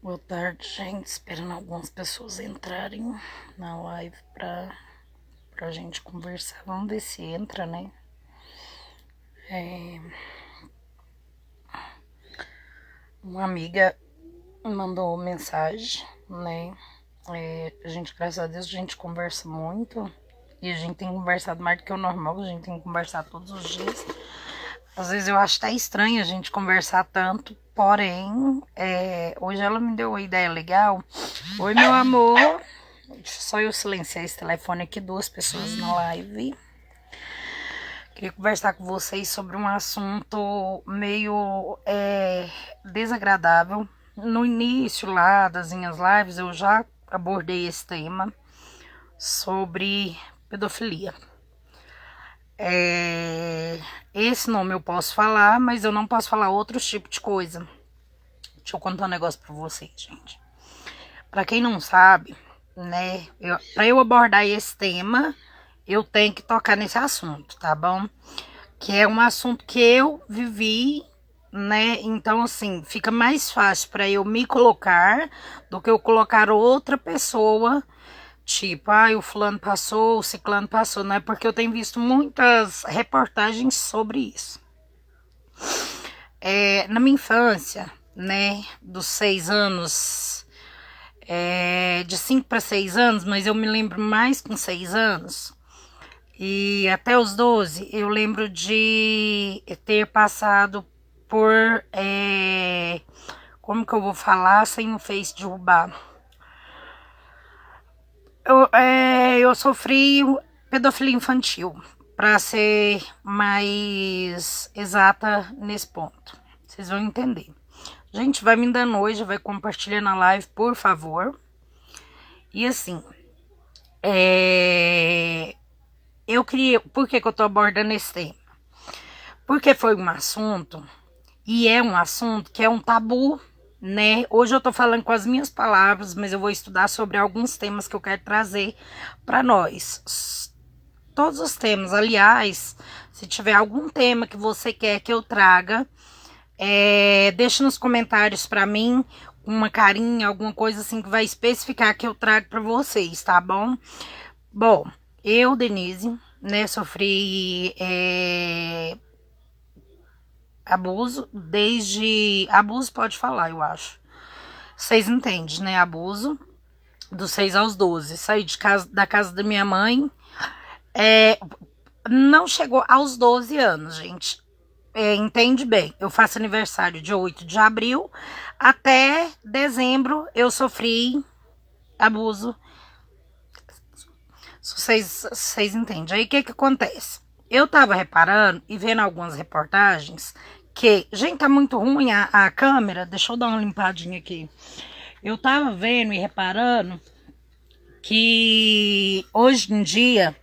Boa tarde, gente. Esperando algumas pessoas entrarem na live pra gente conversar. Vamos ver se entra, né? Uma amiga mandou mensagem, né? A gente, graças a Deus, a gente conversa muito. E a gente tem conversado mais do que o normal, a gente tem conversado todos os dias. Às vezes eu acho até estranho a gente conversar tanto, porém, hoje ela me deu uma ideia legal. Oi, meu amor. Só eu silenciar esse telefone aqui, duas pessoas na live. Queria conversar com vocês sobre um assunto meio desagradável. No início lá das minhas lives eu já abordei esse tema sobre pedofilia. Esse nome eu posso falar, mas eu não posso falar outros tipos de coisa. Deixa eu contar um negócio pra vocês, gente. Pra quem não sabe, né, pra eu abordar esse tema, eu tenho que tocar nesse assunto, tá bom? Que é um assunto que eu vivi, né? Então, assim, fica mais fácil pra eu me colocar do que eu colocar outra pessoa. Tipo, o fulano passou, o ciclano passou, né? Porque eu tenho visto muitas reportagens sobre isso. Na minha infância, né, dos 6 anos, de 5 para 6 anos, mas eu me lembro mais com 6 anos, e até os 12, eu lembro de ter passado por, como que eu vou falar sem o Face derrubar? Eu sofri pedofilia infantil, para ser mais exata nesse ponto. Vocês vão entender. Gente, vai me dando hoje, vai compartilhando a live, por favor. E assim, eu queria... Por que eu tô abordando esse tema? Porque foi um assunto, e é um assunto que é um tabu, né? Hoje eu tô falando com as minhas palavras, mas eu vou estudar sobre alguns temas que eu quero trazer para nós. Todos os temas, aliás, se tiver algum tema que você quer que eu traga, deixa nos comentários para mim uma carinha, alguma coisa assim que vai especificar que eu trago para vocês, tá bom? Bom, eu, Denise, né, sofri abuso desde... Abuso pode falar, eu acho. Vocês entendem, né? Abuso dos 6 aos 12. Saí da casa da minha mãe. Não chegou aos 12 anos, gente. Entende bem, eu faço aniversário de 8 de abril, até dezembro eu sofri abuso. Vocês entendem. Aí o que acontece? Eu tava reparando e vendo algumas reportagens que, gente, tá muito ruim a câmera, deixa eu dar uma limpadinha aqui. Eu tava vendo e reparando que hoje em dia,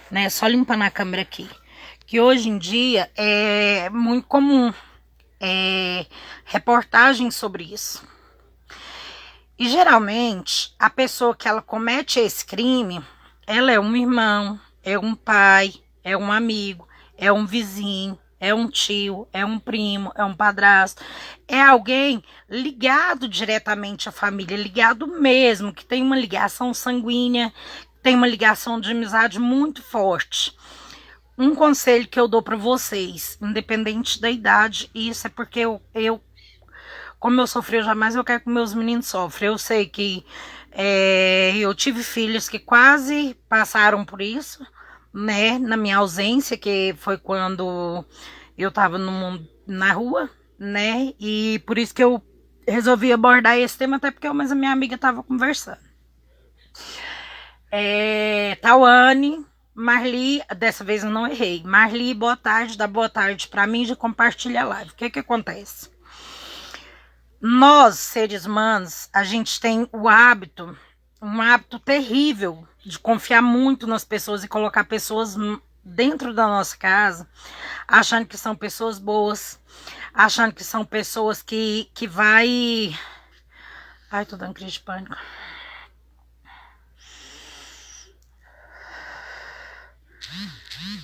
né, só limpando a câmera aqui, que hoje em dia é muito comum reportagens sobre isso. E geralmente a pessoa que ela comete esse crime, ela é um irmão, é um pai, é um amigo, é um vizinho, é um tio, é um primo, é um padrasto, é alguém ligado diretamente à família, ligado mesmo, que tem uma ligação sanguínea, tem uma ligação de amizade muito forte. Um conselho que eu dou para vocês, independente da idade, isso é porque como eu sofri, eu jamais eu quero que meus meninos sofrem. Eu sei que eu tive filhos que quase passaram por isso, né? Na minha ausência, que foi quando eu tava na rua, né? E por isso que eu resolvi abordar esse tema, até porque eu, mas a minha amiga tava conversando. Tawane, Marli, dessa vez eu não errei. Marli, boa tarde, dá boa tarde pra mim, já compartilha a live. O que acontece? Nós, seres humanos, a gente tem um hábito terrível de confiar muito nas pessoas e colocar pessoas dentro da nossa casa, achando que são pessoas boas, achando que são pessoas que vai... Ai, tô dando crise de pânico.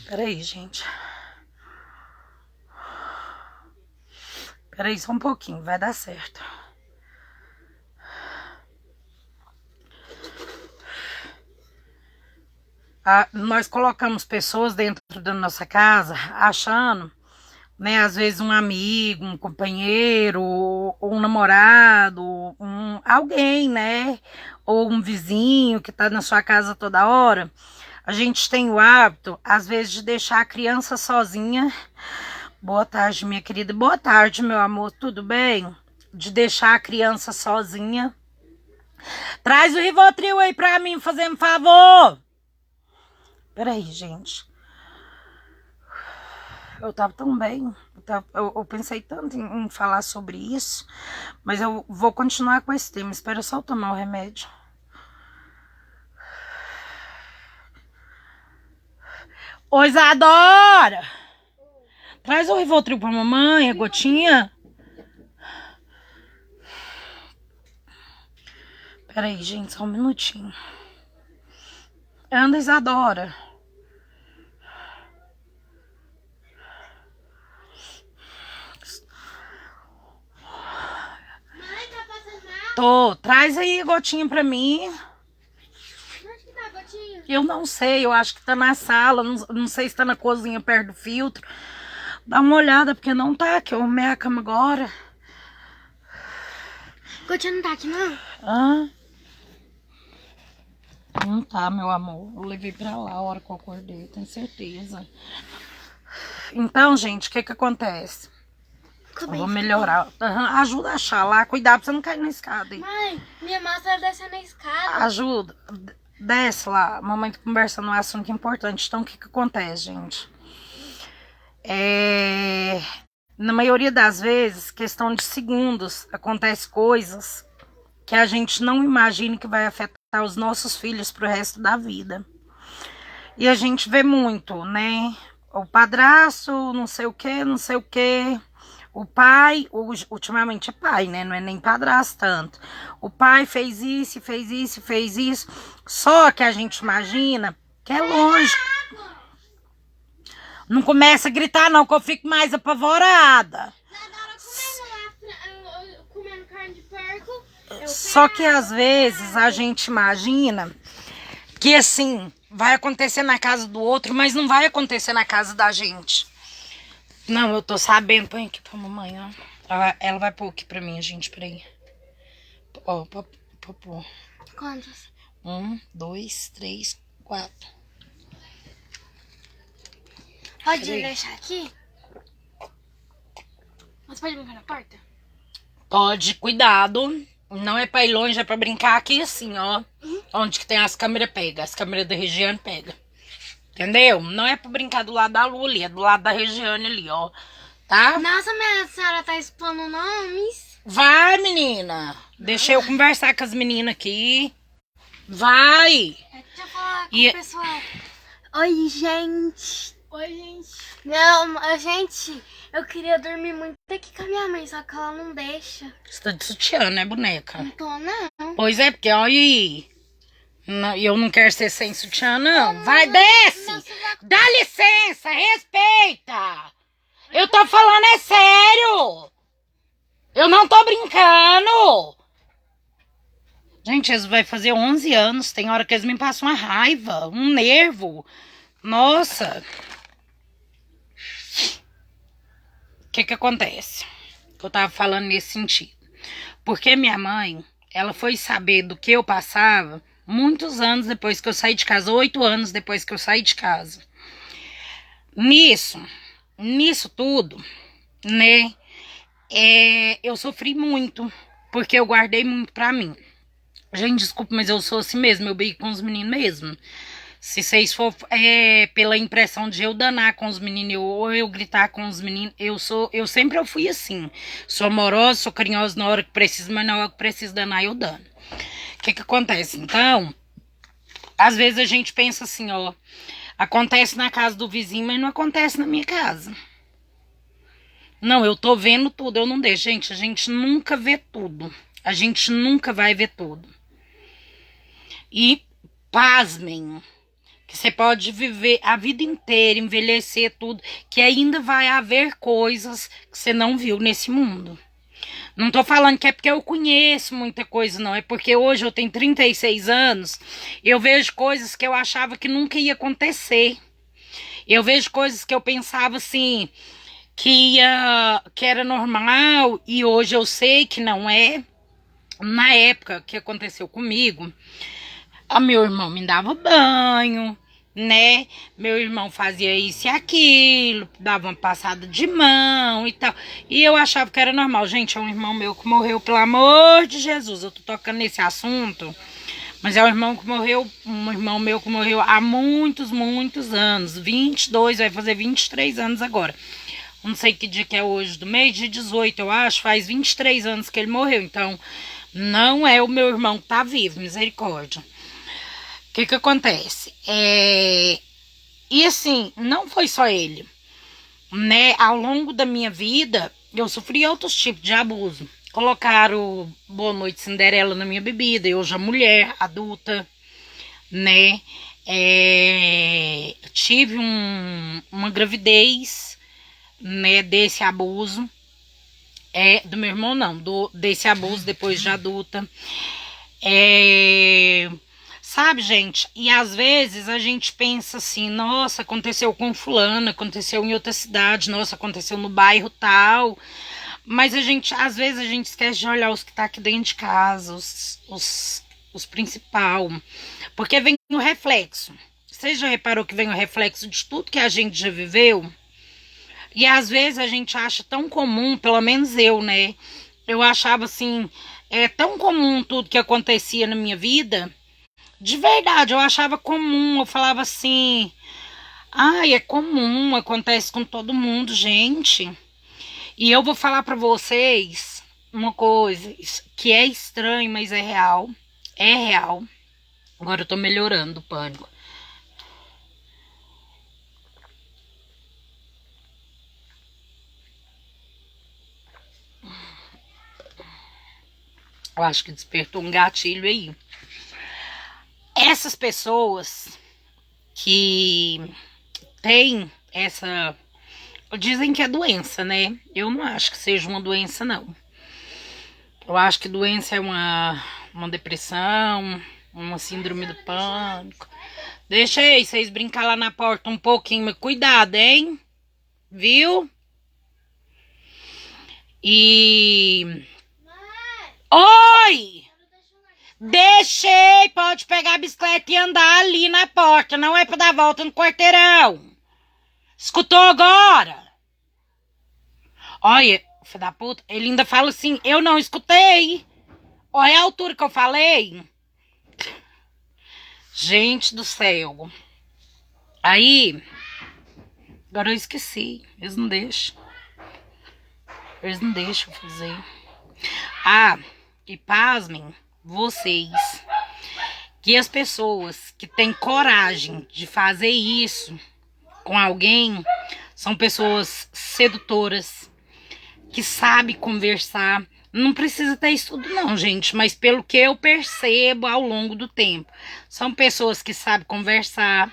Peraí, gente. Peraí, só um pouquinho, vai dar certo. Nós colocamos pessoas dentro da nossa casa achando, né, às vezes um amigo, um companheiro, ou um namorado, alguém, né, ou um vizinho que tá na sua casa toda hora. A gente tem o hábito, às vezes, de deixar a criança sozinha. Boa tarde, minha querida. Boa tarde, meu amor. Tudo bem? De deixar a criança sozinha. Traz o Rivotril aí pra mim, fazendo favor. Peraí, gente. Eu tava tão bem. Eu pensei tanto em falar sobre isso. Mas eu vou continuar com esse tema. Espera só eu tomar o remédio. Oi, Isadora! Traz o Rivotril pra mamãe, a gotinha. Peraí, gente, só um minutinho. Anda, Isadora. Mãe, tá passando mal? Tô, traz aí a gotinha pra mim. Onde que tá a gotinha? Eu não sei, eu acho que tá na sala. Não sei se tá na cozinha perto do filtro. Dá uma olhada, porque não tá aqui. Eu arrumei a cama agora. Gotinha não tá aqui, não? Hã? Não tá, meu amor. Eu levei pra lá a hora que eu acordei, tenho certeza. Então, gente, o que que acontece? Eu vou melhorar. Ajuda a achar lá. Cuidado pra você não cair na escada aí. Mãe, minha máscara descendo a escada. Ajuda. Desce lá. Mamãe tá conversando um assunto importante. Então, o que que acontece, gente? Na maioria das vezes, questão de segundos, acontece coisas que a gente não imagina que vai afetar os nossos filhos pro resto da vida. E a gente vê muito, né? O padrasto, não sei o que, não sei o que. O pai, ultimamente é pai, né? Não é nem padrasto tanto. O pai fez isso, fez isso, fez isso. Só que a gente imagina que é lógico. Não começa a gritar não, que eu fico mais apavorada. Comendo carne de porco. Só que às vezes a gente imagina que assim, vai acontecer na casa do outro, mas não vai acontecer na casa da gente. Não, eu tô sabendo. Põe aqui pra mamãe, ó. Ela vai pôr aqui pra mim, gente, peraí. Ó, pôr. Quantas? 1, 2, 3, 4. Pode Peraí. deixar aqui? Mas pode brincar na porta? Pode, cuidado. Não é pra ir longe, é pra brincar aqui assim, ó. Onde que tem as câmeras pega. As câmeras da Regiane pega. Entendeu? Não é pra brincar do lado da Lu ali, é do lado da Regiane ali, ó. Tá? Nossa, minha senhora tá expondo nomes. Vai, menina. Deixa eu conversar com as meninas aqui. Vai. Deixa eu falar com E- o pessoal. Oi, gente. Oi, gente. Não, gente, eu queria dormir muito aqui com a minha mãe, só que ela não deixa. Você tá de sutiã, né, boneca? Não tô, não. Pois é, porque olha aí. Eu não quero ser sem sutiã, não. Vai, desce. Não, você vai- Dá licença, respeita. Eu tô falando é sério. Eu não tô brincando. Gente, eles vai fazer 11 anos. Tem hora que eles me passam uma raiva, um nervo. Nossa. O que acontece? Eu tava falando nesse sentido. Porque minha mãe, ela foi saber do que eu passava muitos anos depois que eu saí de casa. 8 anos depois que eu saí de casa. Nisso tudo, né? Eu sofri muito. Porque eu guardei muito pra mim. Gente, desculpa, mas eu sou assim mesmo. Eu brigo com os meninos mesmo. Se vocês for pela impressão de eu danar com os meninos ou eu gritar com os meninos, eu sempre fui assim. Sou amorosa, sou carinhosa na hora que preciso, mas na hora que preciso danar, eu dano. O que acontece? Então, às vezes a gente pensa assim, ó, acontece na casa do vizinho, mas não acontece na minha casa. Não, eu tô vendo tudo, eu não deixo. Gente, a gente nunca vê tudo. A gente nunca vai ver tudo. E, pasmem, que você pode viver a vida inteira, envelhecer tudo, que ainda vai haver coisas que você não viu nesse mundo. Não tô falando que é porque eu conheço muita coisa, não. É porque hoje eu tenho 36 anos, eu vejo coisas que eu achava que nunca ia acontecer. Eu vejo coisas que eu pensava assim, que era normal, e hoje eu sei que não é. Na época que aconteceu comigo, a meu irmão me dava banho, né? Meu irmão fazia isso e aquilo, dava uma passada de mão e tal. E eu achava que era normal. Gente, é um irmão meu que morreu, pelo amor de Jesus. Eu tô tocando nesse assunto, mas é um irmão meu que morreu há muitos, muitos anos. 22, vai fazer 23 anos agora. Não sei que dia que é hoje do mês, de 18, eu acho. Faz 23 anos que ele morreu. Então, não é o meu irmão que tá vivo, misericórdia. O que acontece? E assim, não foi só ele, né? Ao longo da minha vida, eu sofri outros tipos de abuso. Colocaram Boa Noite Cinderela na minha bebida, eu já mulher, adulta, né? Tive uma gravidez, né, desse abuso. Do meu irmão não, desse abuso depois de adulta. Sabe, gente? E às vezes a gente pensa assim, nossa, aconteceu com fulano, aconteceu em outra cidade, nossa, aconteceu no bairro tal. Mas às vezes a gente esquece de olhar os que tá aqui dentro de casa, os principal. Porque vem o reflexo. Você já reparou que vem o reflexo de tudo que a gente já viveu? E às vezes a gente acha tão comum, pelo menos eu, né? Eu achava assim, tão comum tudo que acontecia na minha vida. De verdade, eu achava comum. Eu falava assim, ai, é comum, acontece com todo mundo, gente. E eu vou falar pra vocês uma coisa que é estranho, mas é real. É real. Agora eu tô melhorando o pânico. Eu acho que despertou um gatilho aí. Essas pessoas que têm essa... Dizem que é doença, né? Eu não acho que seja uma doença, não. Eu acho que doença é uma depressão, uma síndrome do pânico. Deixa aí vocês brincar lá na porta um pouquinho, mas cuidado, hein? Viu? E... Oi! Deixei, pode pegar a bicicleta e andar ali na porta, não é pra dar volta no quarteirão. Escutou agora? Olha, filho da puta, ele ainda fala assim, eu não escutei. Olha a altura que eu falei. Gente do céu. Aí, agora eu esqueci, eles não deixam. Eles não deixam fazer. Ah, e pasmem vocês, que as pessoas que têm coragem de fazer isso com alguém são pessoas sedutoras, que sabem conversar. Não precisa ter estudo não, gente, mas pelo que eu percebo ao longo do tempo, são pessoas que sabem conversar,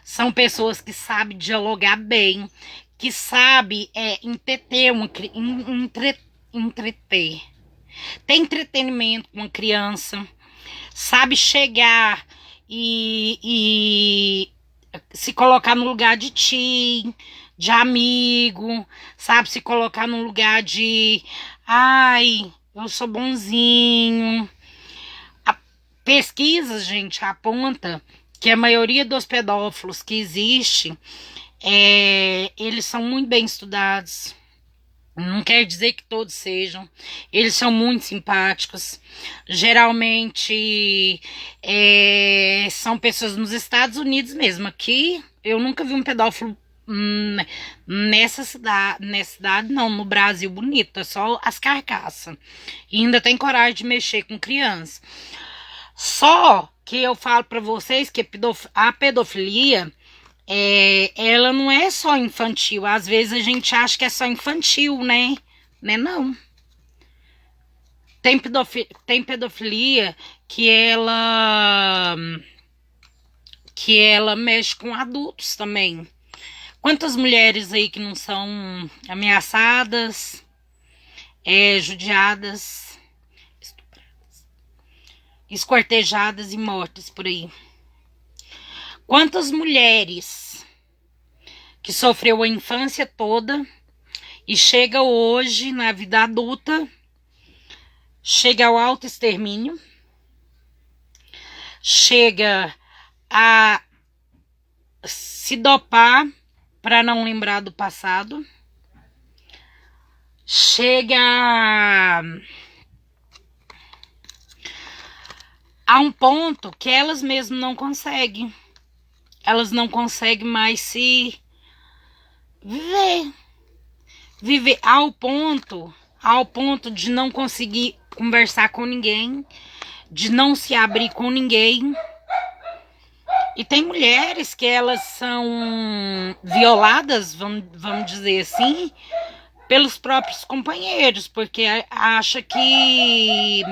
são pessoas que sabem dialogar bem, que sabem entreter. Tem entretenimento com uma criança, sabe chegar e se colocar no lugar de tio, de amigo, sabe se colocar no lugar de, ai, eu sou bonzinho. A pesquisa, gente, aponta que a maioria dos pedófilos que existe, eles são muito bem estudados. Não quer dizer que todos sejam. Eles são muito simpáticos. Geralmente são pessoas nos Estados Unidos mesmo. Aqui eu nunca vi um pedófilo nessa cidade não, no Brasil bonito, é só as carcaças. E ainda tem coragem de mexer com criança. Só que eu falo pra vocês que a pedofilia ela não é só infantil. Às vezes a gente acha que é só infantil, né? Né não. Tem pedofilia que ela mexe com adultos também. Quantas mulheres aí que não são ameaçadas, judiadas, estupradas, esquartejadas e mortas por aí. Quantas mulheres que sofreu a infância toda e chega hoje na vida adulta, chega ao autoextermínio, chega a se dopar para não lembrar do passado, chega a um ponto que elas mesmas não conseguem. Elas não conseguem mais se viver ao ponto de não conseguir conversar com ninguém, de não se abrir com ninguém. E tem mulheres que elas são violadas, vamos dizer assim, pelos próprios companheiros, porque acha que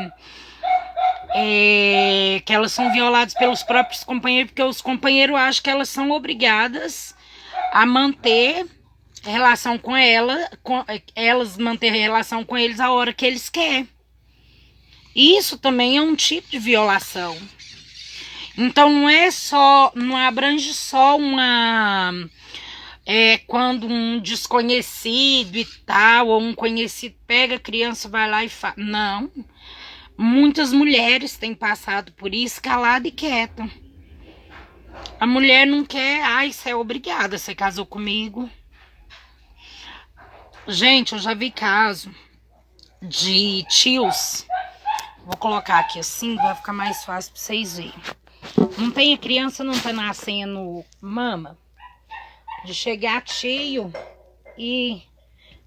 elas são violadas pelos próprios companheiros, porque os companheiros acham que elas são obrigadas a manter relação com elas manter relação com eles a hora que eles querem. Isso também é um tipo de violação. Então não abrange só quando um desconhecido e tal, ou um conhecido pega a criança, vai lá e fala. Não. Muitas mulheres têm passado por isso, calada e quieta. A mulher não quer, você é obrigada, você casou comigo. Gente, eu já vi caso de tios. Vou colocar aqui assim, vai ficar mais fácil pra vocês verem. Não tem a criança, não tá nascendo mama. De chegar tio e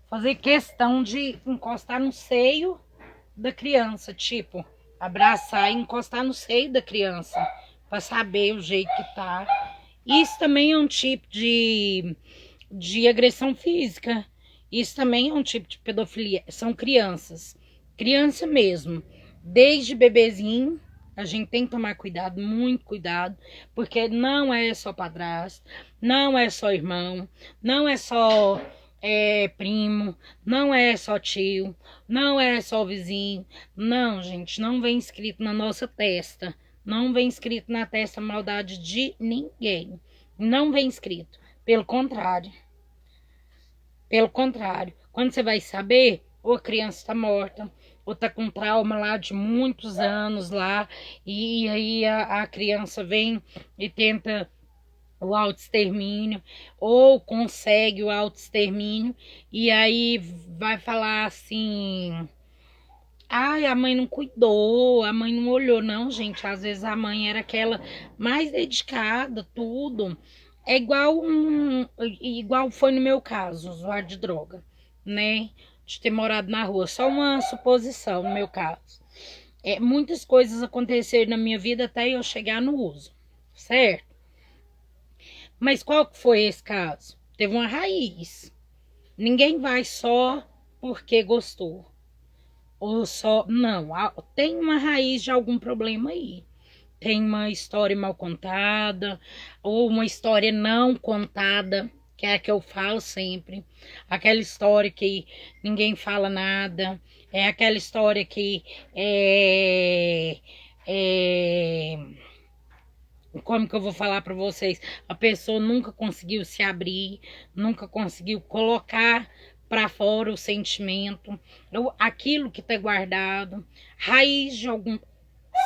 fazer questão de encostar no seio da criança, tipo, abraçar e encostar no seio da criança para saber o jeito que tá. Isso também é um tipo de agressão física. Isso também é um tipo de pedofilia. São crianças, criança mesmo, desde bebezinho. A gente tem que tomar cuidado, muito cuidado, porque não é só padrasto, não é só irmão, não é só primo, não é só tio, não é só vizinho. Não, gente, não vem escrito na nossa testa, não vem escrito na testa a maldade de ninguém. Não vem escrito, pelo contrário. Pelo contrário, quando você vai saber, ou a criança está morta, ou tá com trauma lá de muitos anos lá, e aí a criança vem e tenta o autoextermínio, ou consegue o autoextermínio, e aí vai falar assim: a mãe não cuidou, a mãe não olhou. Não, gente, às vezes a mãe era aquela mais dedicada, tudo. É igual foi no meu caso, usuário de droga, né? De ter morado na rua. Só uma suposição no meu caso. Muitas coisas aconteceram na minha vida até eu chegar no uso, certo? Mas qual que foi esse caso? Teve uma raiz. Ninguém vai só porque gostou. Ou só... Não, tem uma raiz de algum problema aí. Tem uma história mal contada, ou uma história não contada, que é a que eu falo sempre. Aquela história que ninguém fala nada. É aquela história que como que eu vou falar para vocês? A pessoa nunca conseguiu se abrir, nunca conseguiu colocar para fora o sentimento, ou aquilo que tá guardado. Raiz de algum...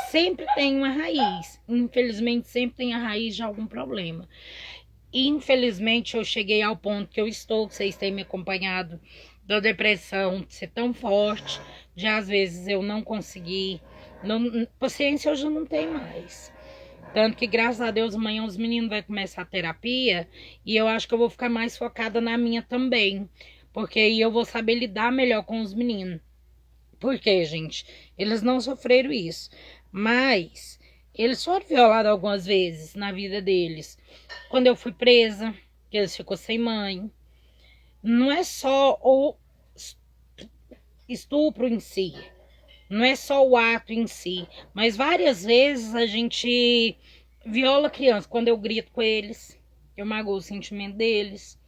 Sempre tem uma raiz. Infelizmente, sempre tem a raiz de algum problema. Infelizmente, eu cheguei ao ponto que eu estou, que vocês têm me acompanhado, da depressão de ser tão forte, de às vezes eu não conseguir. Paciência eu já não tenho mais. Tanto que, graças a Deus, amanhã os meninos vão começar a terapia, e eu acho que eu vou ficar mais focada na minha também, porque aí eu vou saber lidar melhor com os meninos. Por quê, gente? Eles não sofreram isso, mas eles foram violados algumas vezes na vida deles. Quando eu fui presa, que eles ficou sem mãe. Não é só o estupro em si, não é só o ato em si, mas várias vezes a gente viola a criança. Quando eu grito com eles, eu magoo o sentimento deles.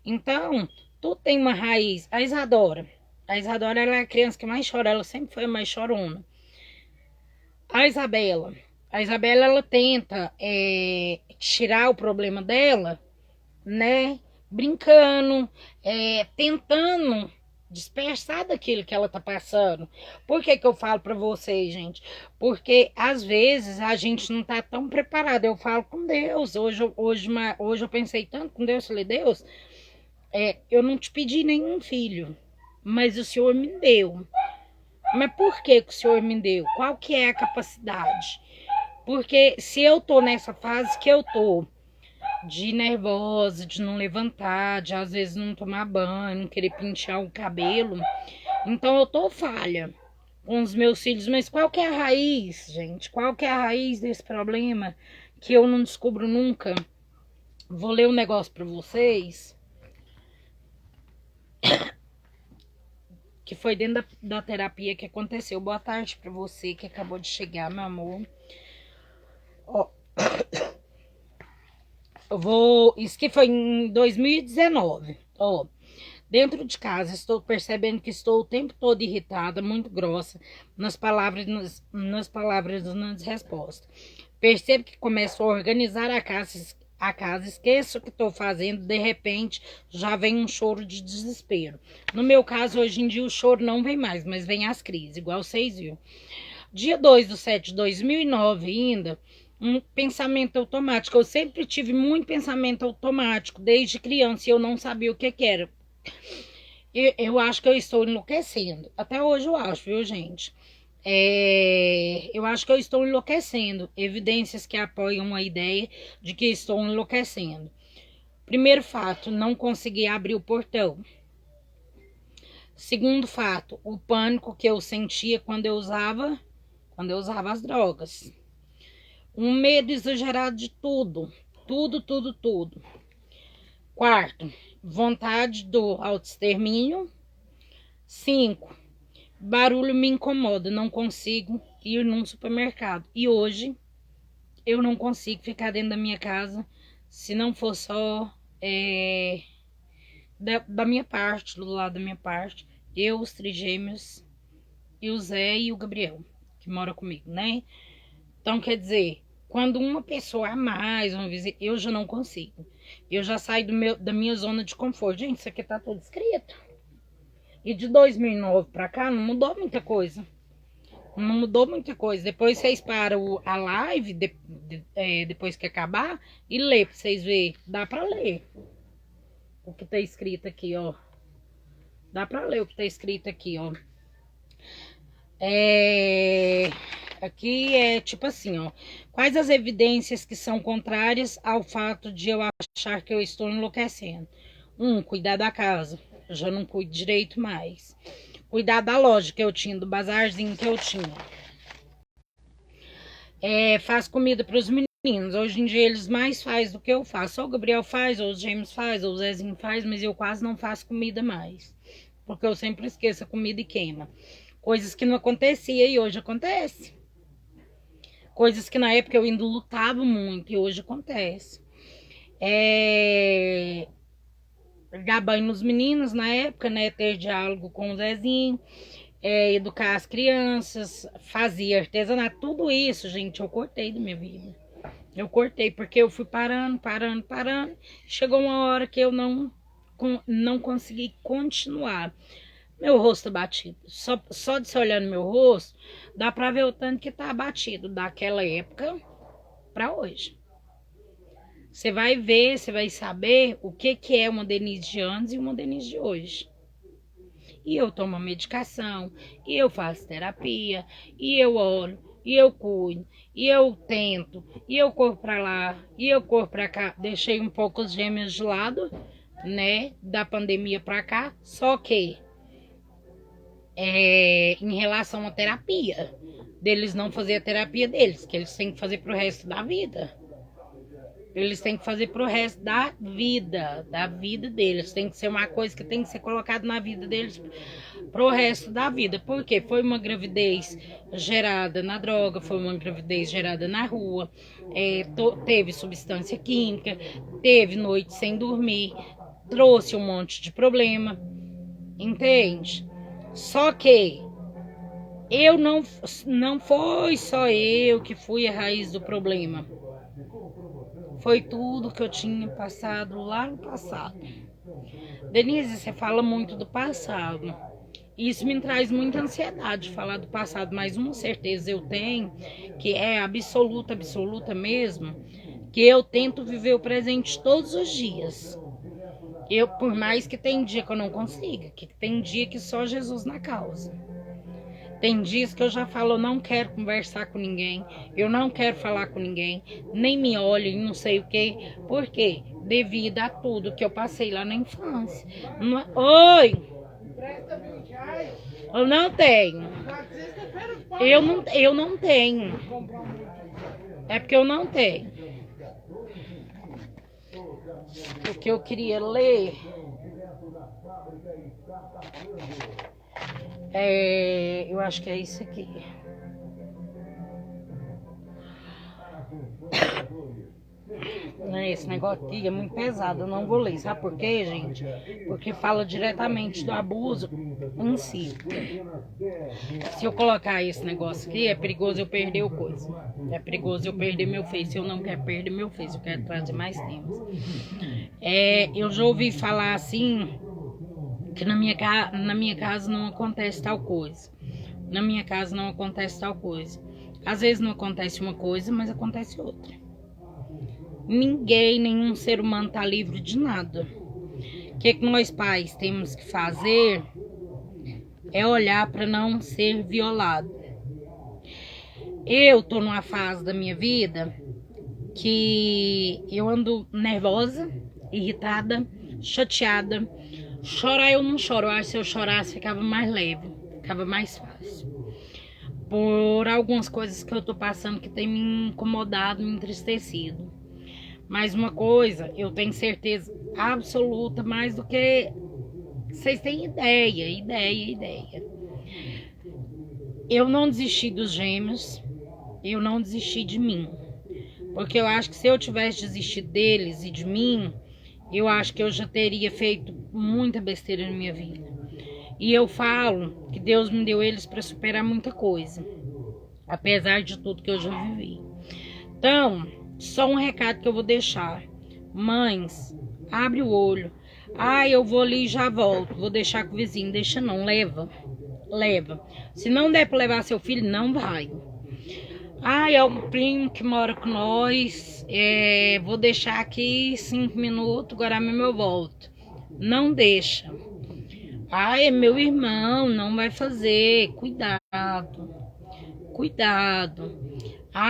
Então, tudo tem uma raiz. A Isadora, A Isadora, ela é a criança que mais chora, ela sempre foi a mais chorona. A Isabela, ela tenta tirar o problema dela, né? Brincando, tentando dispersar daquilo que ela tá passando. Por que que eu falo pra vocês, gente? Porque às vezes a gente não tá tão preparado. Eu falo com Deus. Hoje eu pensei tanto com Deus, falei, Deus, eu não te pedi nenhum filho, mas o Senhor me deu. Mas por que que o Senhor me deu? Qual que é a capacidade? Porque se eu tô nessa fase que eu tô, de nervosa, de não levantar, de às vezes não tomar banho, não querer pentear o cabelo, então eu tô falha com os meus filhos. Mas qual que é a raiz, gente? Qual que é a raiz desse problema que eu não descubro nunca? Vou ler um negócio pra vocês que foi dentro da terapia que aconteceu. Boa tarde pra você que acabou de chegar, meu amor. Ó, isso que foi em 2019. Ó, dentro de casa estou percebendo que estou o tempo todo irritada, muito grossa nas palavras nas respostas. Percebo que começo a organizar a casa, esqueço o que estou fazendo, de repente já vem um choro de desespero. No meu caso, hoje em dia, o choro não vem mais, mas vem as crises, igual vocês viram. Dia 2/7/2009 ainda, um pensamento automático. Eu sempre tive muito pensamento automático, desde criança, e eu não sabia o que era. Eu acho que eu estou enlouquecendo. Até hoje eu acho, viu, gente? Eu acho que eu estou enlouquecendo. Evidências que apoiam a ideia de que estou enlouquecendo. Primeiro fato, não consegui abrir o portão. Segundo fato, o pânico que eu sentia quando eu usava as drogas. Um medo exagerado de tudo. Tudo. Quarto, vontade do autoextermínio. 5, barulho me incomoda, não consigo ir num supermercado. E hoje eu não consigo ficar dentro da minha casa se não for só da minha parte, do lado da minha parte. Eu, os trigêmeos, e o Zé e o Gabriel, que mora comigo, né? Então, quer dizer, quando uma pessoa a mais, eu já não consigo. Eu já saio da minha zona de conforto. Gente, isso aqui tá tudo escrito. E de 2009 pra cá não mudou muita coisa. Não mudou muita coisa. Depois vocês param a live, depois que acabar, e lê pra vocês verem. Dá pra ler o que tá escrito aqui, ó. Dá pra ler o que tá escrito aqui, ó. Aqui é tipo assim, ó. Quais as evidências que são contrárias ao fato de eu achar que eu estou enlouquecendo? 1, cuidar da casa. Eu já não cuido direito mais. Cuidar da loja que eu tinha, do bazarzinho que eu tinha. Faz comida para os meninos. Hoje em dia eles mais fazem do que eu faço. Ou o Gabriel faz, ou os James faz, ou o Zezinho faz, mas eu quase não faço comida mais. Porque eu sempre esqueço a comida e queima. Coisas que não acontecia e hoje acontece. Coisas que na época eu ainda lutava muito e hoje acontece. Dar banho nos meninos na época, né? Ter diálogo com o Zezinho. Educar as crianças. Fazia artesanato. Tudo isso, gente, eu cortei da minha vida. Eu cortei porque eu fui parando. Chegou uma hora que eu não consegui continuar. Meu rosto batido. Só de se olhar no meu rosto, dá pra ver o tanto que tá abatido daquela época pra hoje. Você vai ver, você vai saber o que é uma Denise de antes e uma Denise de hoje. E eu tomo medicação, e eu faço terapia, e eu oro, e eu cuido, e eu tento, e eu corro pra lá, e eu corro pra cá. Deixei um pouco os gêmeos de lado, né, da pandemia pra cá, só que em relação à terapia, deles não fazer a terapia deles, que eles têm que fazer pro resto da vida. Eles têm que fazer pro resto da vida deles. Tem que ser uma coisa que tem que ser colocada na vida deles pro resto da vida. Porque foi uma gravidez gerada na droga, foi uma gravidez gerada na rua, teve substância química, teve noite sem dormir, trouxe um monte de problema, entende? Só que eu não foi só eu que fui a raiz do problema. Foi tudo que eu tinha passado lá no passado. Denise, você fala muito do passado. Isso me traz muita ansiedade falar do passado, mas uma certeza eu tenho, que é absoluta, absoluta mesmo, que eu tento viver o presente todos os dias. Por mais que tem dia que eu não consiga, que tem dia que só Jesus na causa. Tem dias que eu já falo, eu não quero conversar com ninguém, eu não quero falar com ninguém, nem me olhem, não sei o quê. Por quê? Devido a tudo que eu passei lá na infância. Oi! Eu não tenho. Eu não tenho. É porque eu não tenho. O que eu queria ler eu acho que é isso aqui. Esse negócio aqui é muito pesado, eu não vou ler. Sabe por quê, gente? Porque fala diretamente do abuso em si. Se eu colocar esse negócio aqui, é perigoso eu perder o coisa. É perigoso eu perder meu Face. Eu não quero perder meu Face, eu quero trazer mais temas. Eu já ouvi falar assim, que na minha casa não acontece tal coisa. Na minha casa não acontece tal coisa. Às vezes não acontece uma coisa, mas acontece outra. Ninguém, nenhum ser humano está livre de nada. O que nós pais temos que fazer é olhar para não ser violado. Eu tô numa fase da minha vida que eu ando nervosa, irritada, chateada. Chorar eu não choro, eu acho que se eu chorasse ficava mais leve, ficava mais fácil. Por algumas coisas que eu tô passando que tem me incomodado, me entristecido. Mas uma coisa, eu tenho certeza absoluta, mais do que vocês têm ideia. Eu não desisti dos gêmeos, eu não desisti de mim. Porque eu acho que se eu tivesse desistido deles e de mim, eu acho que eu já teria feito muita besteira na minha vida. E eu falo que Deus me deu eles para superar muita coisa, apesar de tudo que eu já vivi. Então, só um recado que eu vou deixar. Mães, abre o olho. Eu vou ali e já volto. Vou deixar com o vizinho. Deixa não, leva. Se não der para levar seu filho, não vai. É um primo que mora com nós. Vou deixar aqui 5 minutos, agora mesmo eu volto. Não deixa. É meu irmão, não vai fazer. Cuidado.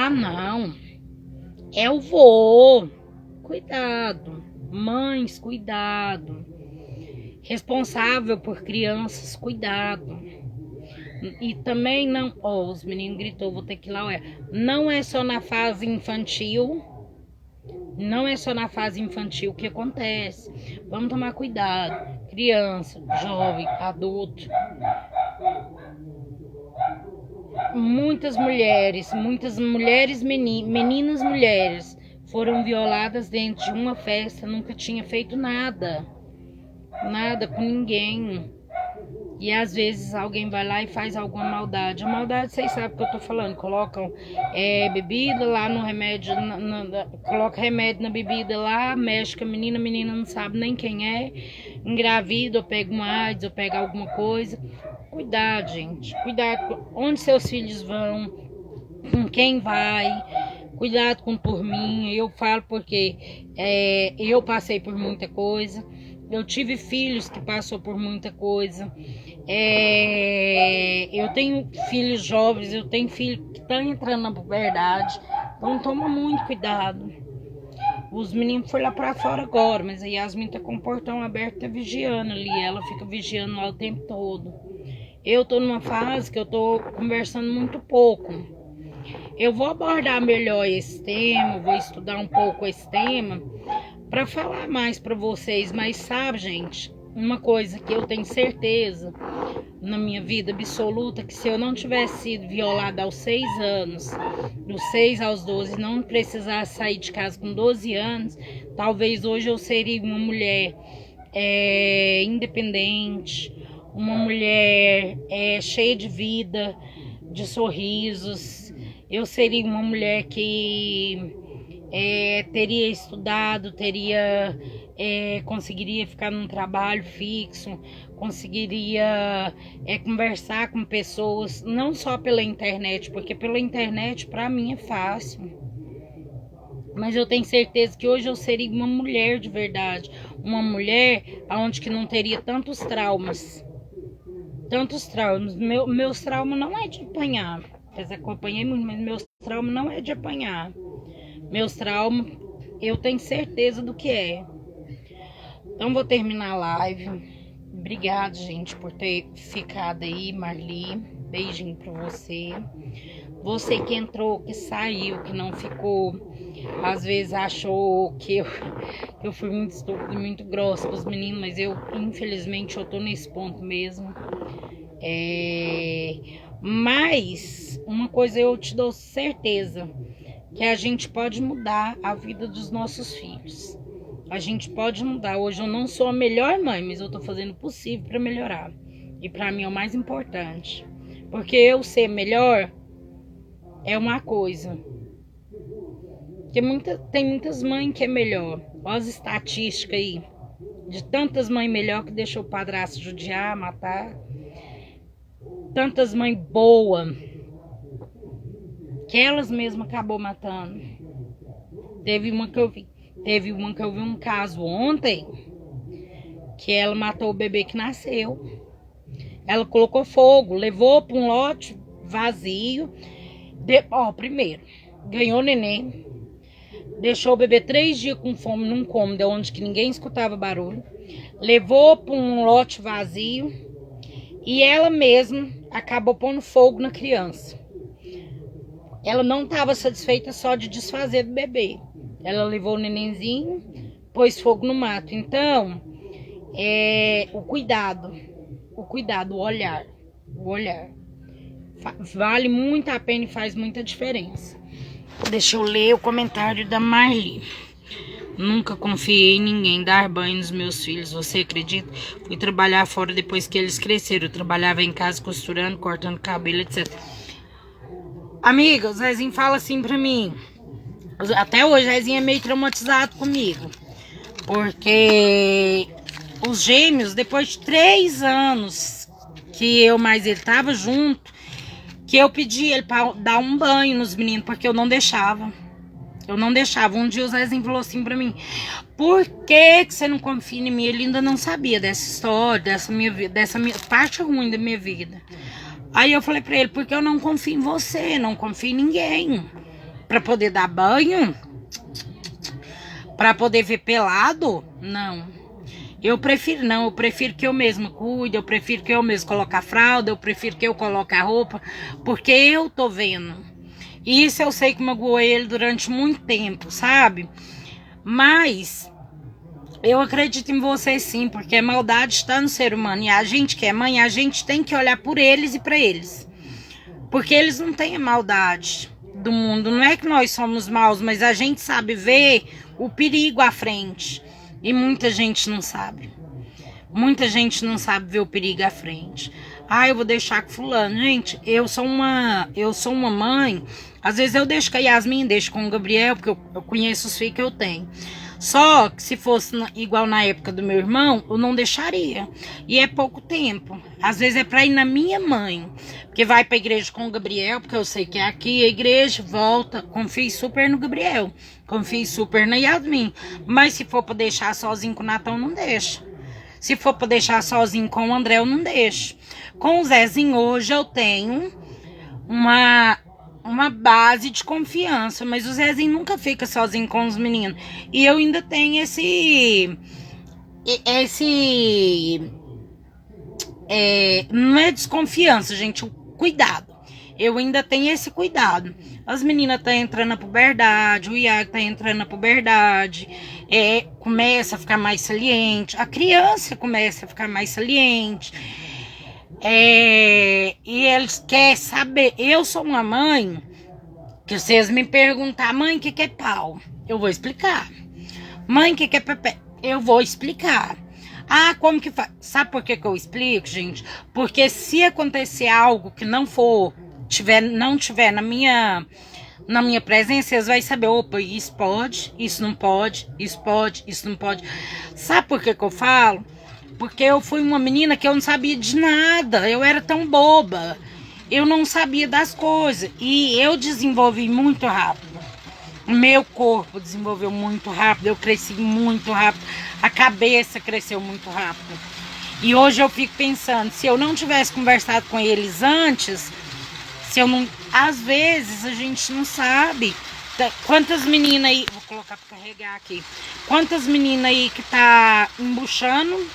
Não. É o vô. Cuidado. Mães, cuidado. Responsável por crianças, cuidado. E também não... os meninos gritou, vou ter que ir lá. Não é só na fase infantil. Não é só na fase infantil que acontece. Vamos tomar cuidado. Criança, jovem, adulto. Muitas mulheres, meninas mulheres foram violadas dentro de uma festa, nunca tinha feito nada com ninguém. E às vezes alguém vai lá e faz alguma maldade. A maldade, vocês sabem o que eu tô falando. Colocam bebida lá no remédio, coloca remédio na bebida lá, mexe com a menina não sabe nem quem é, engravida, ou pega uma AIDS, ou pega alguma coisa. Cuidado, gente. Cuidado onde seus filhos vão, com quem vai. Cuidado com turminha. Eu falo porque eu passei por muita coisa. Eu tive filhos que passou por muita coisa. Eu tenho filhos jovens, eu tenho filho que tá entrando na puberdade. Então toma muito cuidado. Os meninos foram lá pra fora agora, mas a Yasmin tá com o portão aberto, tá vigiando ali. Ela fica vigiando lá o tempo todo. Eu tô numa fase que eu tô conversando muito pouco. Eu vou abordar melhor esse tema, vou estudar um pouco esse tema para falar mais para vocês. Mas sabe, gente, uma coisa que eu tenho certeza na minha vida absoluta, que se eu não tivesse sido violada aos 6 anos, dos 6 aos 12, não precisasse sair de casa com 12 anos, talvez hoje eu seria uma mulher independente, uma mulher cheia de vida, de sorrisos. Eu seria uma mulher que teria estudado, conseguiria ficar num trabalho fixo, conseguiria conversar com pessoas, não só pela internet, porque pela internet para mim é fácil. Mas eu tenho certeza que hoje eu seria uma mulher de verdade. Uma mulher onde que não teria tantos traumas. Tantos traumas. Meus traumas não é de apanhar. Apesar que eu apanhei muito, mas meus traumas não é de apanhar. Meus traumas, eu tenho certeza do que é. Então vou terminar a live. Obrigada, gente, por ter ficado aí, Marli. Beijinho pra você. Você que entrou, que saiu, que não ficou, às vezes achou que eu fui muito estúpida, muito grossa com os meninos, mas infelizmente, eu tô nesse ponto mesmo. Mas uma coisa eu te dou certeza, que a gente pode mudar a vida dos nossos filhos. A gente pode mudar. Hoje eu não sou a melhor mãe, mas eu tô fazendo o possível para melhorar. E para mim é o mais importante. Porque eu ser melhor é uma coisa. Porque tem muitas mães que é melhor. Olha as estatísticas aí. De tantas mães melhor que deixou o padrasto judiar, matar. Tantas mães boas que elas mesmas acabou matando. Teve uma que eu vi um caso ontem que ela matou o bebê que nasceu. Ela colocou fogo, levou para um lote vazio. Primeiro, ganhou o neném, deixou o bebê 3 dias com fome num cômodo onde que ninguém escutava barulho, levou para um lote vazio e ela mesma acabou pondo fogo na criança. Ela não estava satisfeita só de desfazer do bebê. Ela levou o nenenzinho, pôs fogo no mato. Então, o cuidado, o olhar. O olhar. Vale muito a pena e faz muita diferença. Deixa eu ler o comentário da Marli. Nunca confiei em ninguém dar banho nos meus filhos, você acredita? Fui trabalhar fora depois que eles cresceram. Eu trabalhava em casa costurando, cortando cabelo, etc. Amiga, o Zezinho fala assim pra mim. Até hoje o Zezinho é meio traumatizado comigo. Porque os gêmeos, depois de 3 anos que eu mais ele tava junto, que eu pedi ele pra dar um banho nos meninos, porque eu não deixava. Um dia o Zezinho falou assim pra mim: por que você não confia em mim? Ele ainda não sabia dessa história, dessa minha parte ruim da minha vida. Aí eu falei pra ele: porque eu não confio em você, não confio em ninguém. Pra poder dar banho? Pra poder ver pelado? Não. Eu prefiro que eu mesma cuide, eu prefiro que eu mesma coloque a fralda, eu prefiro que eu coloque a roupa, porque eu tô vendo. E isso eu sei que magoou ele durante muito tempo, sabe? Mas eu acredito em você sim, porque a maldade está no ser humano. E a gente que é mãe, a gente tem que olhar por eles e para eles. Porque eles não têm a maldade do mundo. Não é que nós somos maus, mas a gente sabe ver o perigo à frente. E muita gente não sabe. Muita gente não sabe ver o perigo à frente. Eu vou deixar com fulano. Gente, eu sou uma mãe. Às vezes eu deixo com a Yasmin, deixo com o Gabriel, porque eu conheço os filhos que eu tenho. Só que se fosse igual na época do meu irmão, eu não deixaria. E é pouco tempo. Às vezes é pra ir na minha mãe. Porque vai pra igreja com o Gabriel, porque eu sei que é aqui a igreja, volta. Confio super no Gabriel. Confio super na Yasmin. Mas se for pra deixar sozinho com o Natão, não deixa. Se for pra deixar sozinho com o André, eu não deixo. Com o Zezinho hoje eu tenho uma base de confiança, mas o Zezinho nunca fica sozinho com os meninos. E eu ainda tenho não é desconfiança, gente, o cuidado. Eu ainda tenho esse cuidado. As meninas estão entrando na puberdade, o Iago está entrando na puberdade, começa a ficar mais saliente, a criança começa a ficar mais saliente. E eles querem saber. Eu sou uma mãe que vocês me perguntar: mãe, o que é pau? Eu vou explicar. Mãe, o que é pepé? Eu vou explicar. Ah, como que faz? Sabe por que eu explico, gente? Porque se acontecer algo que não tiver na minha presença, vocês vão saber, opa, isso pode, isso não pode, isso pode, isso não pode. Sabe por que eu falo? Porque eu fui uma menina que eu não sabia de nada, eu era tão boba, eu não sabia das coisas, e eu desenvolvi muito rápido. Meu corpo desenvolveu muito rápido, eu cresci muito rápido, a cabeça cresceu muito rápido. E hoje eu fico pensando, se eu não tivesse conversado com eles antes, se eu não... Às vezes a gente não sabe quantas meninas aí... Vou colocar para carregar aqui. Quantas meninas aí que tá embuchando?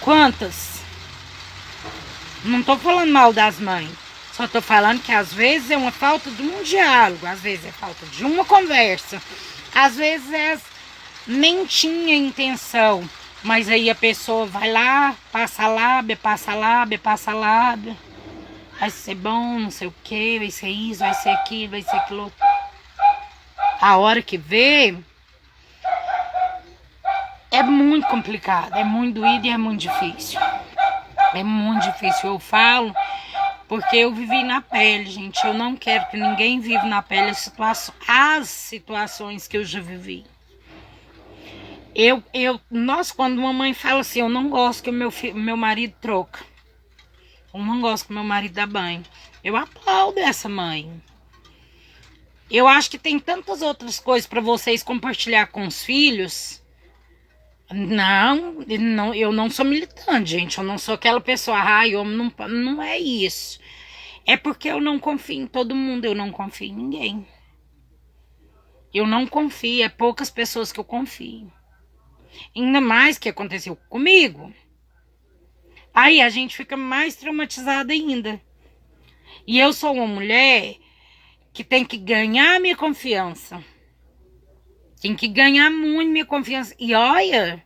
Quantas? Não tô falando mal das mães. Só tô falando que às vezes é uma falta de um diálogo, às vezes é falta de uma conversa, às vezes nem tinha intenção, mas aí a pessoa vai lá, passa lábia, vai ser bom, não sei o que, vai ser isso, vai ser aquilo, vai ser aquilo. A hora que vê, é muito complicado, é muito doído e é muito difícil. É muito difícil, eu falo... Porque eu vivi na pele, gente. Eu não quero que ninguém viva na pele as situações que eu já vivi. Nossa, quando uma mãe fala assim, eu não gosto que o meu marido troca. Eu não gosto que o meu marido dá banho. Eu aplaudo essa mãe. Eu acho que tem tantas outras coisas para vocês compartilhar com os filhos. Não, eu não sou militante, gente. Eu não sou aquela pessoa, homem não é isso. É porque eu não confio em todo mundo, eu não confio em ninguém. Eu não confio, é poucas pessoas que eu confio. Ainda mais que aconteceu comigo. Aí a gente fica mais traumatizada ainda. E eu sou uma mulher que tem que ganhar minha confiança. Tem que ganhar muito minha confiança. E olha,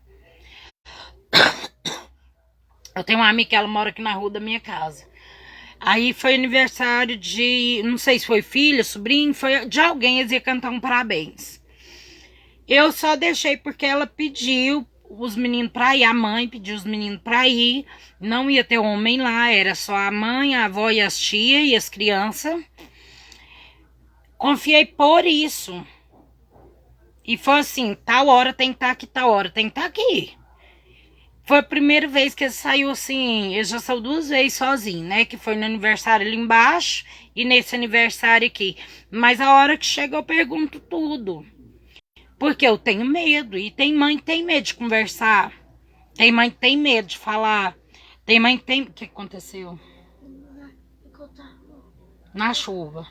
eu tenho uma amiga que ela mora aqui na rua da minha casa. Aí foi aniversário de, não sei se foi filha, sobrinho, foi de alguém, eles iam cantar um parabéns. Eu só deixei porque ela pediu os meninos pra ir, a mãe pediu os meninos pra ir. Não ia ter homem lá, era só a mãe, a avó e as tias e as crianças. Confiei por isso. E foi assim, tal hora tem que estar aqui, tal hora tem que estar aqui. Foi a primeira vez que ele saiu assim, ele já saiu 2 vezes sozinho, né? Que foi no aniversário ali embaixo e nesse aniversário aqui. Mas a hora que chega eu pergunto tudo. Porque eu tenho medo. E tem mãe que tem medo de conversar. Tem mãe que tem medo de falar. Tem mãe que tem... O que aconteceu? Na chuva.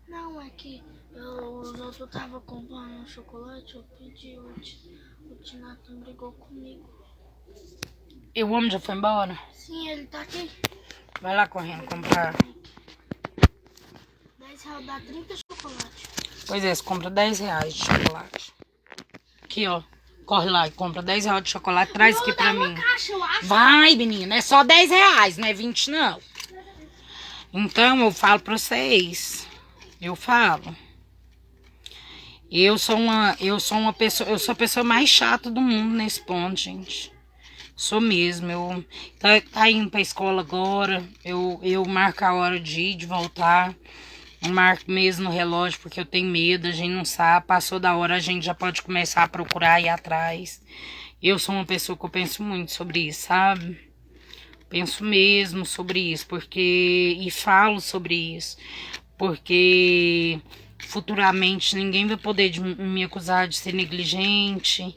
Não, é que eu tava comprando um chocolate, eu pedi, o Tinato brigou comigo. E o homem já foi embora? Sim, ele tá aqui. Vai lá correndo comprar. 10 reais dá 30 chocolates. Pois é, você compra 10 reais de chocolate. Aqui, ó. Corre lá e compra 10 reais de chocolate. Traz aqui pra mim. Caixa, eu acho. Vai, menina. É só 10 reais, não é 20 não. Então, eu falo pra vocês. Eu falo. Eu sou uma pessoa, eu sou a pessoa mais chata do mundo nesse ponto, gente. Sou mesmo. Eu tá indo pra escola agora. Eu marco a hora de ir, de voltar. Eu marco mesmo no relógio porque eu tenho medo, a gente não sabe. Passou da hora, a gente já pode começar a procurar e ir atrás. Eu sou uma pessoa que eu penso muito sobre isso, sabe? Penso mesmo sobre isso, porque... E falo sobre isso. Porque futuramente ninguém vai poder me acusar de ser negligente,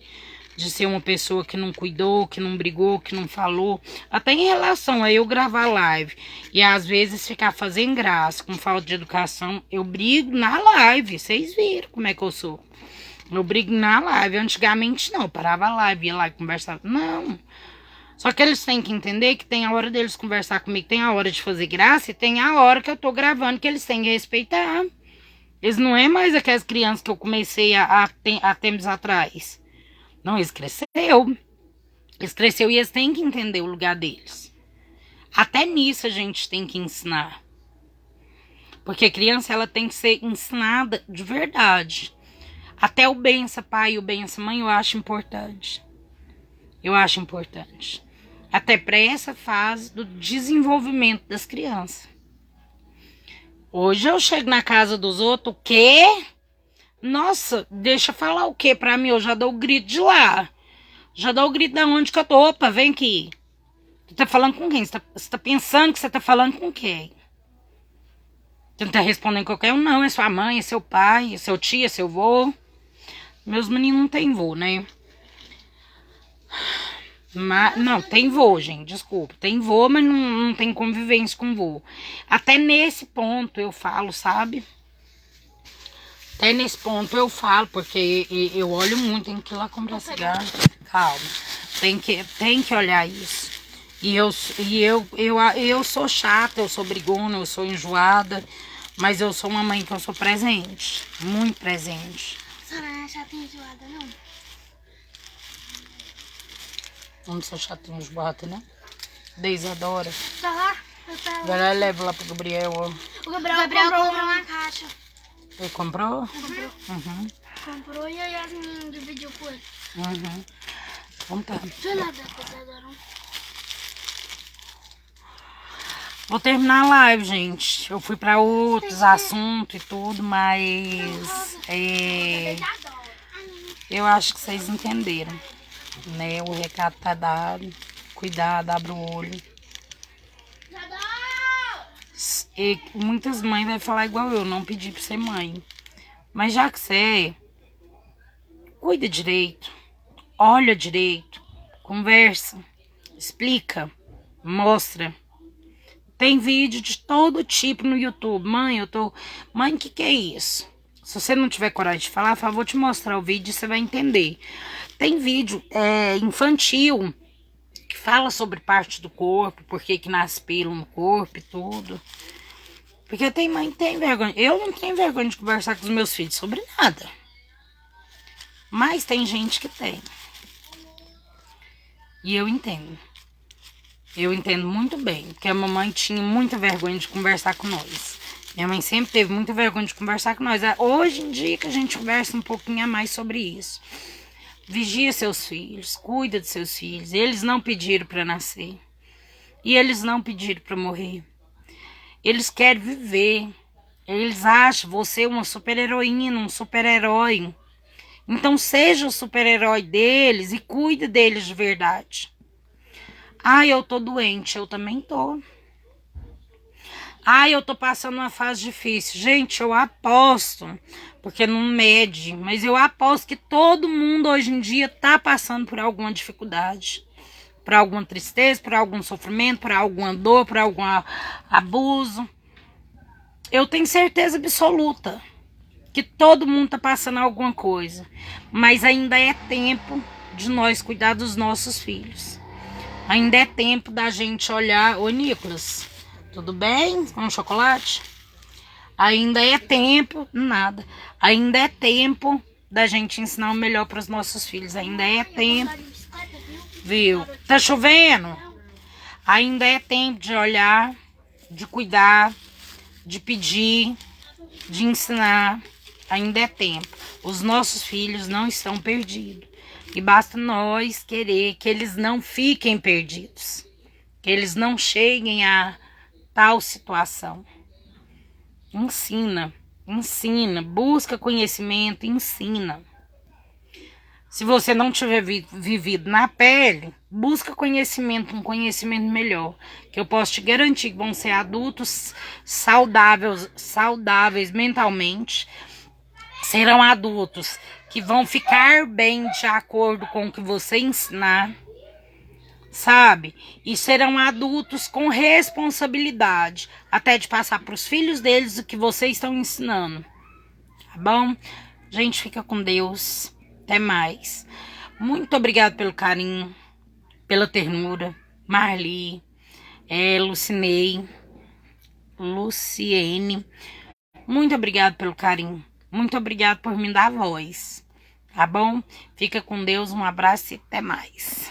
de ser uma pessoa que não cuidou, que não brigou, que não falou. Até em relação a eu gravar live e às vezes ficar fazendo graça com falta de educação, eu brigo na live. Vocês viram como é que eu sou. Eu brigo na live. Antigamente não, eu parava a live, ia lá e conversava. Não. Só que eles têm que entender que tem a hora deles conversar comigo, tem a hora de fazer graça e tem a hora que eu tô gravando que eles têm que respeitar. Eles não é mais aquelas crianças que eu comecei há tempos atrás. Não, eles cresceu. Eles cresceu e eles têm que entender o lugar deles. Até nisso a gente tem que ensinar. Porque a criança, ela tem que ser ensinada de verdade. Até o bença pai e o bença mãe eu acho importante. Eu acho importante. Até para essa fase do desenvolvimento das crianças. Hoje eu chego na casa dos outros, o quê? Nossa, deixa eu falar o quê pra mim? Eu já dou o grito de lá. Já dou o grito da onde que eu tô. Opa, vem aqui. Você tá falando com quem? Você tá pensando que você tá falando com quem? Você não tá respondendo qualquer um, não. É sua mãe, é seu pai, é seu tio, é seu vô. Meus meninos não tem vô, né? Mas, não, tem vô, gente, desculpa. Tem vô, mas não tem convivência com vô. Até nesse ponto eu falo, sabe? Até nesse ponto eu falo, porque eu olho muito, tem que ir lá comprar cigarro. Calma, tem que olhar isso. E eu sou chata, eu sou brigona, eu sou enjoada, mas eu sou uma mãe que eu sou presente, muito presente. Você não é chata e enjoada, não? Não sou chata e enjoada, né? Deise adora. Tá lá? Agora eu levo lá pro Gabriel, ó. O Gabriel comprou uma caixa. Ele comprou? Comprou. Uhum. Comprou e a Yasmin dividiu com ele. Uhum. Então tá. Não é nada, pesadão. Vou terminar a live, gente. Eu fui pra outros assuntos e tudo, mas eu acho que vocês entenderam, né? O recado tá dado. Cuidado, abre o olho. E muitas mães vão falar igual eu, não pedi pra ser mãe. Mas já que você é, cuida direito, olha direito, conversa, explica, mostra. Tem vídeo de todo tipo no YouTube. Mãe, Mãe, o que é isso? Se você não tiver coragem de falar, vou te mostrar o vídeo e você vai entender. Tem vídeo infantil que fala sobre parte do corpo, por que nasce pelo no corpo e tudo. Porque tem mãe que tem vergonha. Eu não tenho vergonha de conversar com os meus filhos sobre nada. Mas tem gente que tem. E eu entendo. Eu entendo muito bem. Porque a mamãe tinha muita vergonha de conversar com nós. Minha mãe sempre teve muita vergonha de conversar com nós. É hoje em dia que a gente conversa um pouquinho a mais sobre isso. Vigia seus filhos. Cuida de seus filhos. Eles não pediram para nascer. E eles não pediram para morrer. Eles querem viver. Eles acham você uma super-heroína, um super-herói. Então seja o super-herói deles e cuide deles de verdade. Ah, eu tô doente. Eu também tô. Ah, eu tô passando uma fase difícil. Gente, eu aposto, porque não mede, mas eu aposto que todo mundo hoje em dia tá passando por alguma dificuldade. Por alguma tristeza, por algum sofrimento, por alguma dor, por algum abuso. Eu tenho certeza absoluta que todo mundo tá passando alguma coisa. Mas ainda é tempo de nós cuidar dos nossos filhos. Ainda é tempo da gente olhar... Oi, Nicolas, tudo bem? Com chocolate? Ainda é tempo... Nada. Ainda é tempo da gente ensinar o melhor para os nossos filhos. Ainda é tempo... Viu? Tá chovendo? Ainda é tempo de olhar, de cuidar, de pedir, de ensinar. Ainda é tempo. Os nossos filhos não estão perdidos. E basta nós querer que eles não fiquem perdidos. Que eles não cheguem a tal situação. Ensina, ensina, busca conhecimento, ensina. Se você não tiver vivido na pele, busca conhecimento, um conhecimento melhor. Que eu posso te garantir que vão ser adultos saudáveis mentalmente. Serão adultos que vão ficar bem de acordo com o que você ensinar. Sabe? E serão adultos com responsabilidade. Até de passar para os filhos deles o que vocês estão ensinando. Tá bom? Gente, fica com Deus. Até mais. Muito obrigada pelo carinho, pela ternura. Marli, Luciene. Muito obrigada pelo carinho. Muito obrigada por me dar voz. Tá bom? Fica com Deus. Um abraço e até mais.